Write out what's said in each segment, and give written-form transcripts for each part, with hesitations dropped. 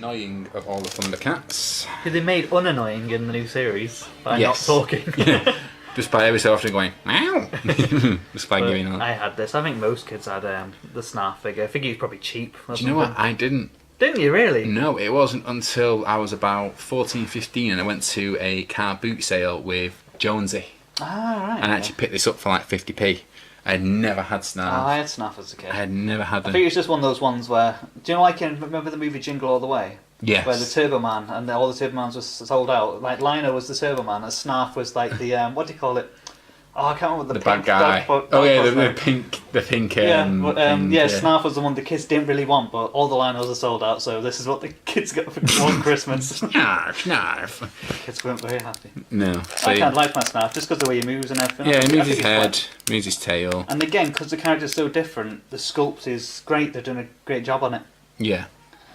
annoying of all the Thundercats. Who they made unannoying in the new series by Yes. not talking. Yeah. Just by every so often going, meow. Just by giving on. I had this. I think most kids had the Snarf figure. I think he was probably cheap. Do you know what? I didn't. Didn't you really? No, it wasn't until I was about 14, 15 and I went to a car boot sale with Jonesy. Ah, right. And I actually picked this up for like 50p. I had never had Snarf. Oh, I had Snarf as a kid. I had never had them. I think it's just one of those ones where... Do you know, like, remember the movie Jingle All the Way? Yes. Where the Turbo Man, and all the Turbo Mans was sold out. Like, Lino was the Turbo Man, and Snarf was like the, what do you call it? Oh, I can't remember the bad guy. The pink. Snarf was the one the kids didn't really want, but all the Linos are sold out, so this is what the kids got for one Christmas. Snarf. Kids weren't very happy. No. So I kind of like my Snarf, just because of the way he moves and everything. yeah, he moves I his think head, moves his tail. And again, because the character's so different, the sculpt is great. They're doing a great job on it. Yeah.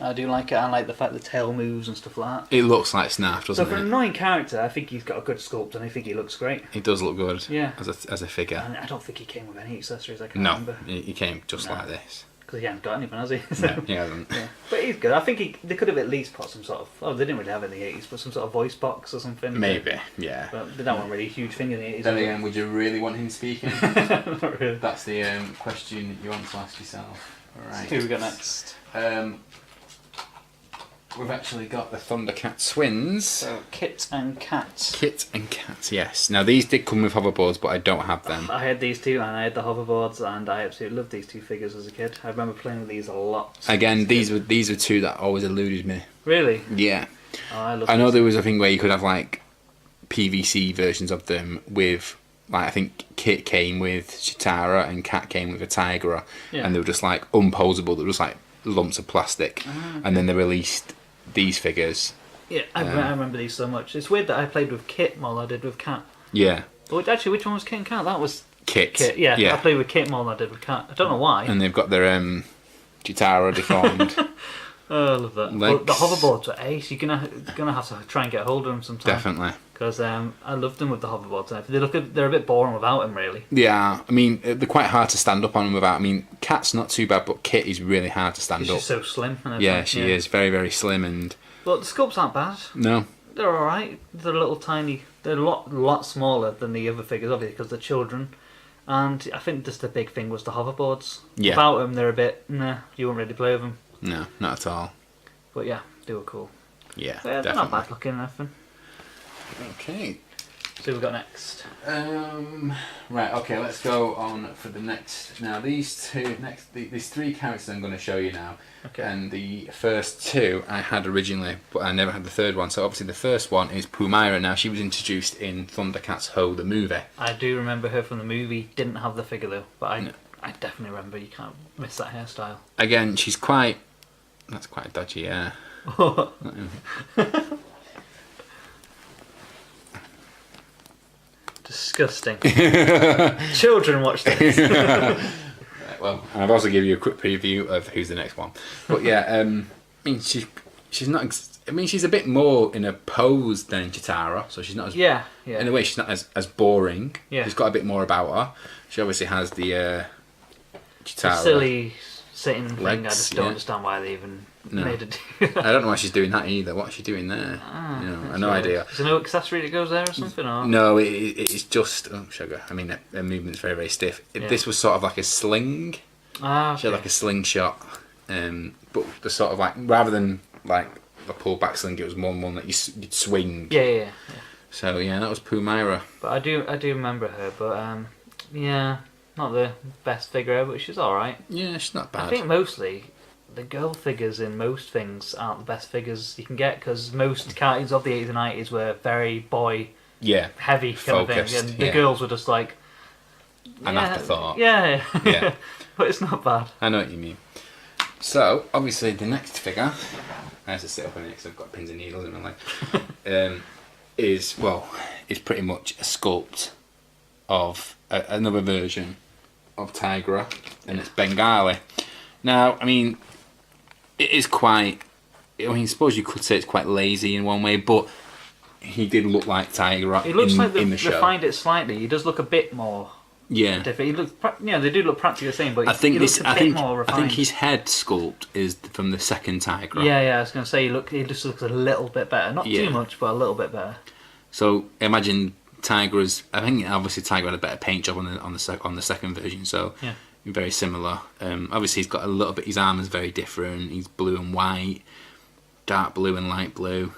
I do like it. I like the fact the tail moves and stuff like that. It looks like Snarf, doesn't So for an it? annoying character, I think he's got a good sculpt, and I think he looks great. He does look good. Yeah. As a figure. And I don't think he came with any accessories. I can't No, remember. he came just like this. Because he hasn't got anything, has he? No, he hasn't. Yeah. But he's good. I think they could have at least put some sort of... Oh, they didn't really have it in the 80s, but some sort of voice box or something. Maybe, yeah. But they don't want really a huge thing in the 80s. Then again, would you really want him speaking? Not really. That's the question you want to ask yourself. Alright. Who we got next? We've actually got the Thundercat twins. So, Kit and Kat. Kit and Kat, yes. Now these did come with hoverboards, but I don't have them. I had these two, and I had the hoverboards, and I absolutely loved these two figures as a kid. I remember playing with these a lot. Again, these were two that always eluded me. Really? Yeah. Oh, I know there was a thing where you could have like PVC versions of them with, like, I think Kit came with Chitara and Kat came with a Tygra, and they were just like unposable. They were just like lumps of plastic, and then they released these figures. Yeah, I remember these so much. It's weird that I played with Kit more than I did with Kat. Yeah. But actually, which one was Kit and Kat? That was Kit. Yeah, I played with Kit more than I did with Kat. I don't know why. And they've got their Chitara deformed. Oh, I love that. But the hoverboards are ace. You're gonna have to try and get a hold of them sometime. Definitely. Because I loved them with the hoverboards. They're a bit boring without them, really. Yeah, I mean, they're quite hard to stand up on them without. I mean, Cat's not too bad, but Kit is really hard to stand up. She's so slim. And yeah, she is very, very slim and. But the sculpts aren't bad. No. They're all right. They're a little tiny. They're a lot smaller than the other figures, obviously, because they're children. And I think just the big thing was the hoverboards. Yeah. Without them, they're a bit. Nah, you won't really play with them. No, not at all. But yeah, they were cool. Yeah, they're definitely. not bad looking and everything. Okay. So we've got next. Right, okay, let's go on for the next. Now these three characters I'm going to show you now. Okay. And the first two I had originally, but I never had the third one. So obviously the first one is Pumyra. Now she was introduced in Thundercats Ho, the movie. I do remember her from the movie. Didn't have the figure though, but I definitely remember. You can't miss that hairstyle. Again, she's quite. That's quite dodgy, yeah. Disgusting. Children watch this. Right, well, I've also give you a quick preview of who's the next one. But yeah, I mean she's not. I mean she's a bit more in a pose than Chitara, so she's not as. Yeah. In a way, she's not as boring. Yeah. She's got a bit more about her. She obviously has the Chitara. The silly sitting thing. Legs, I just don't understand why they even made it do that. I don't know why she's doing that either. What's she doing there? I have no idea. Is there no accessory that goes there or something? Or? No, it's just sugar. I mean, her movement's very, very stiff. This was sort of like a sling. Ah, okay. She had like a slingshot, but the sort of like rather than like a pull back sling, it was more one that you'd swing. Yeah. So yeah, that was Pumyra. But I do remember her, but yeah, not the best figure ever, but she's all right. Yeah, she's not bad. I think mostly the girl figures in most things aren't the best figures you can get because most cartoons of the 80s and 90s were very boy heavy kind focused, of thing, and the girls were just like an afterthought. Yeah. Yeah. But it's not bad. I know what you mean. So obviously the next figure, I have to sit up on it because I've got pins and needles in my leg. is pretty much a sculpt of another version of Tygra, and it's Bengali. Now, I mean, it is quite. I mean, I suppose you could say it's quite lazy in one way, but he did look like Tygra. It looks like in the they show. refined it slightly. He does look a bit more Yeah. He looks, they do look practically the same, but I think he looks a bit more refined. I think his head sculpt is from the second Tygra. Yeah, I was going to say he just looks a little bit better. Not too much, but a little bit better. So imagine Tygra's. I think obviously Tygra had a better paint job on the second version, so very similar. Obviously he's got a little bit. His armour's very different. He's blue and white, dark blue and light blue.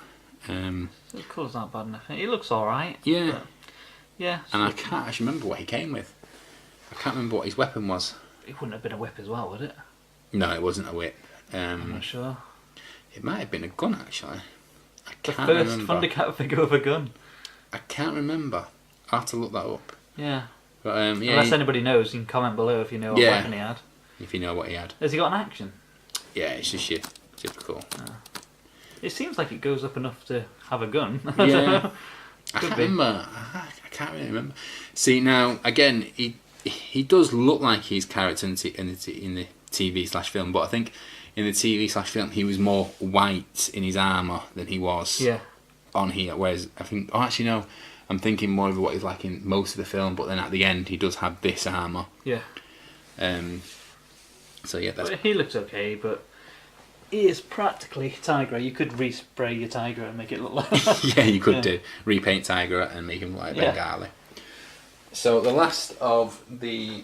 The colour's not bad enough. He looks all right. Yeah. But, yeah. And I can't actually remember what he came with. I can't remember what his weapon was. It wouldn't have been a whip as well, would it? No, it wasn't a whip. I'm not sure. It might have been a gun, actually. The first Thundercat figure with a gun. I can't remember. I'll have to look that up. Yeah. But, unless anybody knows, you can comment below if you know what weapon he had. If you know what he had. Has he got an action? Yeah, it's just your typical. It seems like it goes up enough to have a gun. Yeah. I can't remember. I can't really remember. See, now, again, he does look like his character in the TV/film, but I think in the TV/film he was more white in his armour than he was on here. Whereas I think, actually no, I'm thinking more of what he's like in most of the film, but then at the end he does have this armour. Yeah. So yeah, that's. But he looks okay, but he is practically Tygra. You could respray your Tygra and make it look like. Yeah, you could do repaint Tygra and make him look like Bengali. So the last of the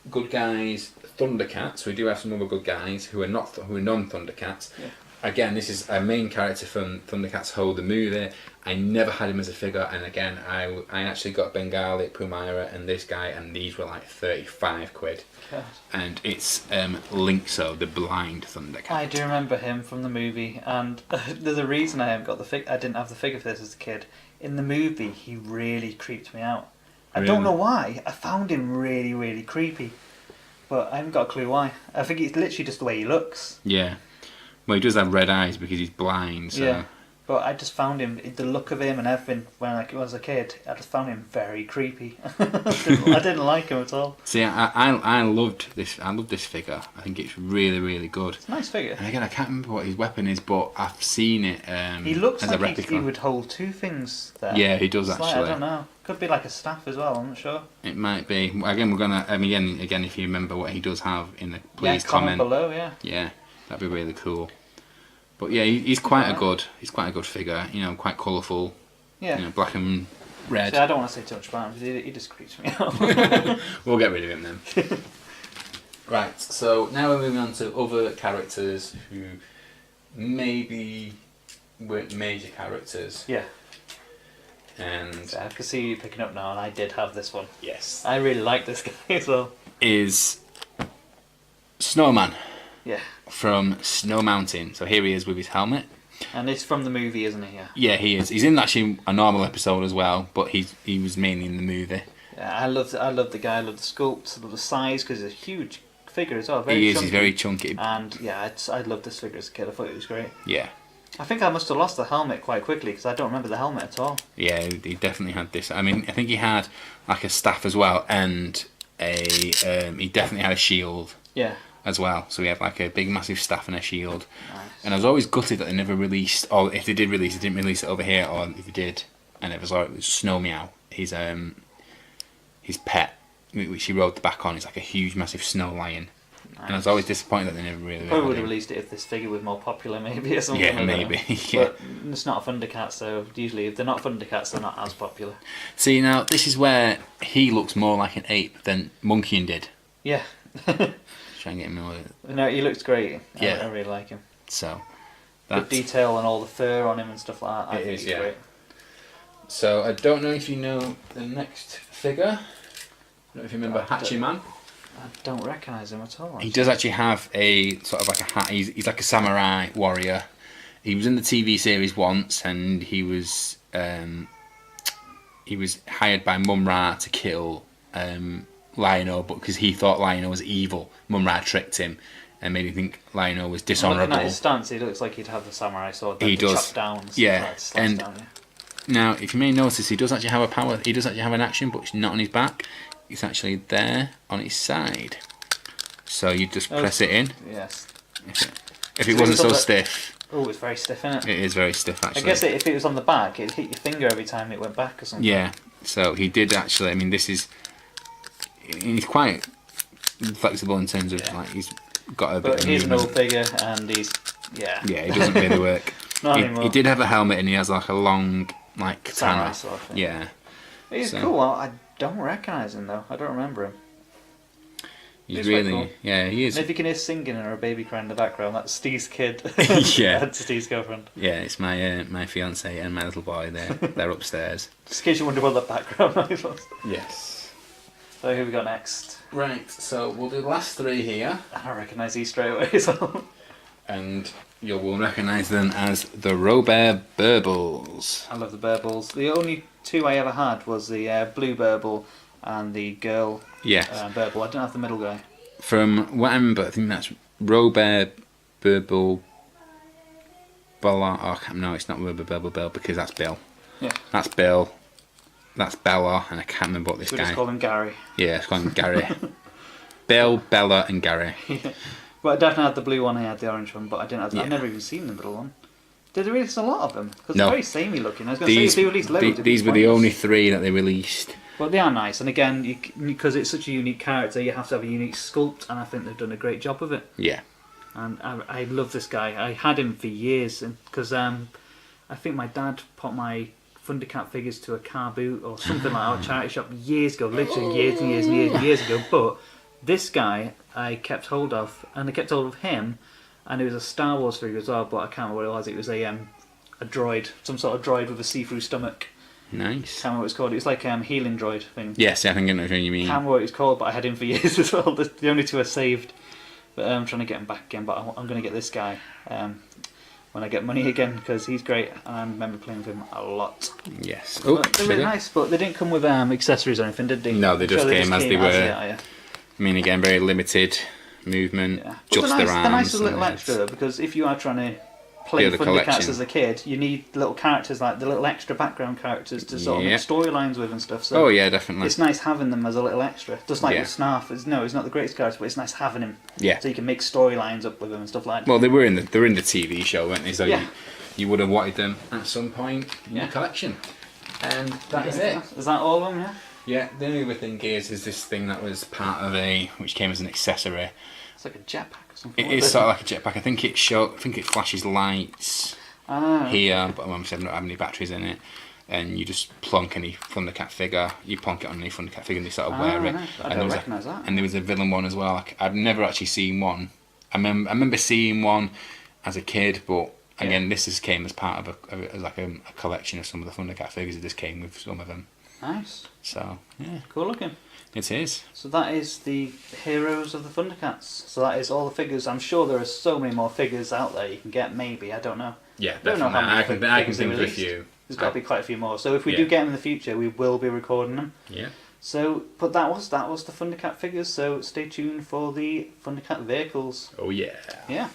good guys, Thundercats. We do have some other good guys who are non-Thundercats. Yeah. Again, this is a main character from Thundercats Ho, the movie. I never had him as a figure, and again, I actually got Bengali, Pumyra, and this guy, and these were like 35 quid. God. And it's Lynx-O, the blind Thundercat. I do remember him from the movie, and there's a reason I haven't got the figure. I didn't have the figure for this as a kid. In the movie, he really creeped me out. I don't know why. I found him really, really creepy, but I haven't got a clue why. I think it's literally just the way he looks. Yeah. Well, he does have red eyes because he's blind, so... Yeah. But I just found him, the look of him and everything, when I was a kid, I just found him very creepy. I didn't like him at all. See, I loved this. I love this figure. I think it's really, really good. It's a nice figure. And again, I can't remember what his weapon is, but I've seen it he looks as like a replica. He would hold two things there. Yeah, he does actually. I don't know. Could be like a staff as well. I'm not sure. It might be. Again, we're gonna. Again, if you remember what he does have in the, please comment below. Yeah. Yeah, that'd be really cool. But yeah, he's quite a good. He's quite a good figure. You know, quite colourful. Yeah. You know, black and red. See, I don't want to say too much about him because he just creeps me out. We'll get rid of him then. Right. So now we're moving on to other characters who maybe weren't major characters. Yeah. And so I can see you picking up now, and I did have this one. Yes. I really like this guy as well. Is Snowman. Yeah. From Snow Mountain. So here he is with his helmet. And it's from the movie, isn't he? Yeah. Yeah, he is. He's in actually a normal episode as well, but he was mainly in the movie. Yeah, I love the guy. I love the sculpt. I love the size because he's a huge figure as well. Very he is. chunky. He's very chunky. And yeah, I loved this figure as a kid. I thought it was great. Yeah. I think I must have lost the helmet quite quickly because I don't remember the helmet at all. Yeah, he definitely had this. I mean, I think he had like a staff as well, and he definitely had a shield. Yeah. As well, so we have like a big massive staff and a shield. Nice. And I was always gutted that they never released, or if they did release, they didn't release it over here, or if they did, and it was Snow Meow, his pet, which he rode the back on, is like a huge massive snow lion. Nice. And I was always disappointed that they never really. Probably would have released it if this figure was more popular, maybe or something. Yeah, maybe. Yeah. But it's not a Thundercat, so usually if they're not Thundercats, they're not as popular. See, now this is where he looks more like an ape than Monkey did. Yeah. Try and get him more. No, he looks great. Yeah. I really like him. So, the detail and all the fur on him and stuff like that. I think he's great. So I don't know if you know the next figure. I don't know if you remember Hachiman. I don't recognise him at all. Actually. He does actually have a sort of like a hat. He's like a samurai warrior. He was in the TV series once, and he was hired by Mumra to kill Lynx-O, but because he thought Lynx-O was evil, Mumra tricked him and made him think Lynx-O was dishonourable. Looking at his stance, he looks like he'd have the samurai sword. He does. Chop down. Yeah, and now if you may notice, he does actually have a power. He does actually have an action, but it's not on his back. It's actually there on his side. So you just press it in. Yes. If it wasn't so stiff. Oh, it's very stiff, isn't it? It is very stiff, actually. I guess if it was on the back, it'd hit your finger every time it went back or something. Yeah. So he did actually. I mean, this is he's quite flexible in terms of like he's got a bit. But of he's an movement. old figure, and he's Yeah, he doesn't really work. Not he anymore. did have a helmet, and he has like a long like Samurai katana. sort of thing. Yeah, He's So- cool. I don't recognise him though. I don't remember him. he's He's quite really cool. yeah he And is. if you can hear singing or a baby crying in the background, that's Steve's kid. Yeah. That's Steve's girlfriend. Yeah, it's my my fiance and my little boy. They're upstairs. Just in case you wonder what the background noise was. Yes. So who we got next? Right, so we'll do the last three here, I recognise these straight away. So and you will recognise them as the Robert Berbils. I love the Berbils. The only two I ever had was the blue Berbil and the girl Yes. Berbil. I don't have the middle guy. From what I remember, I think that's Robert Berbil. Bella. Oh, no, it's not Robert Berbil Bill because that's Bill. Yeah. That's Bill. That's Bella, and I can't remember what this We guy. just call him Gary. Yeah, it's called Gary. Bill, Bella, and Gary. But I definitely had the blue one. I had the orange one, but I didn't have. Yeah. I've never even seen the middle one. Did they release a lot of them? Because No. they're very samey looking. I was going to say if they released loads. These were the only three that they released. But they are nice, and again, because it's such a unique character, you have to have a unique sculpt, and I think they've done a great job of it. Yeah. And I love this guy. I had him for years, because I think my dad put my Thundercat figures to a car boot or something like that, a charity shop years ago, literally years and years and years and years ago. But this guy I kept hold of, and I kept hold of him, and it was a Star Wars figure as well, but I can't remember what it was. It was a droid, some sort of droid with a see-through stomach. Nice. Can't remember what it's called. It was like healing droid thing. Yes, I think I know what you mean. Can't remember what it's called, but I had him for years as well. The only two I saved. But I'm trying to get him back again, but I'm going to get this guy when I get money again, because he's great, and I remember playing with him a lot. Yes. But they're really sugar. nice, but they didn't come with accessories or anything, did they? No, they just came as they were. Yeah. I mean, again, very limited movement. Yeah. But Just they're their nice, arms. they're nice as a little and extra, though, because if you are trying to play Yeah, the Thundercats collection. as a kid, you need little characters, like the little extra background characters to sort of Yeah. make storylines with and stuff. So Oh yeah, definitely. it's nice having them as a little extra. Just like Yeah. with Snarf, he's not the greatest character, but it's nice having him. Yeah. So you can make storylines up with him and stuff like that. Well, they were in the TV show, weren't they? So Yeah. you would have wanted them at some point in Yeah. your collection. And that is it. Is that all of them, yeah? Yeah, the only other thing is this thing that was part of which came as an accessory. It's like a jetpack or something. It is sort of like a jetpack. I think it flashes lights Ah, here, but obviously I don't have any batteries in it. And you just plonk any Thundercat figure, you plonk it on any Thundercat figure and they sort of wear it. nice. I And don't there was recognise that. And there was a villain one as well. Like, I've never actually seen one. I remember seeing one as a kid, but again, this came as part of a collection of some of the Thundercat figures. This came with some of them. Nice. So, yeah, Cool looking. it is. So that is the heroes of the Thundercats. So that is all the figures. I'm sure there are so many more figures out there you can get, maybe. I don't know. Yeah, don't know definitely. how many I can figures they think of a released. few. There's got to be quite a few more. So if we Yeah. do get them in the future, we will be recording them. Yeah. So, but that was the Thundercat figures. So stay tuned for the Thundercat vehicles. Oh, yeah. Yeah.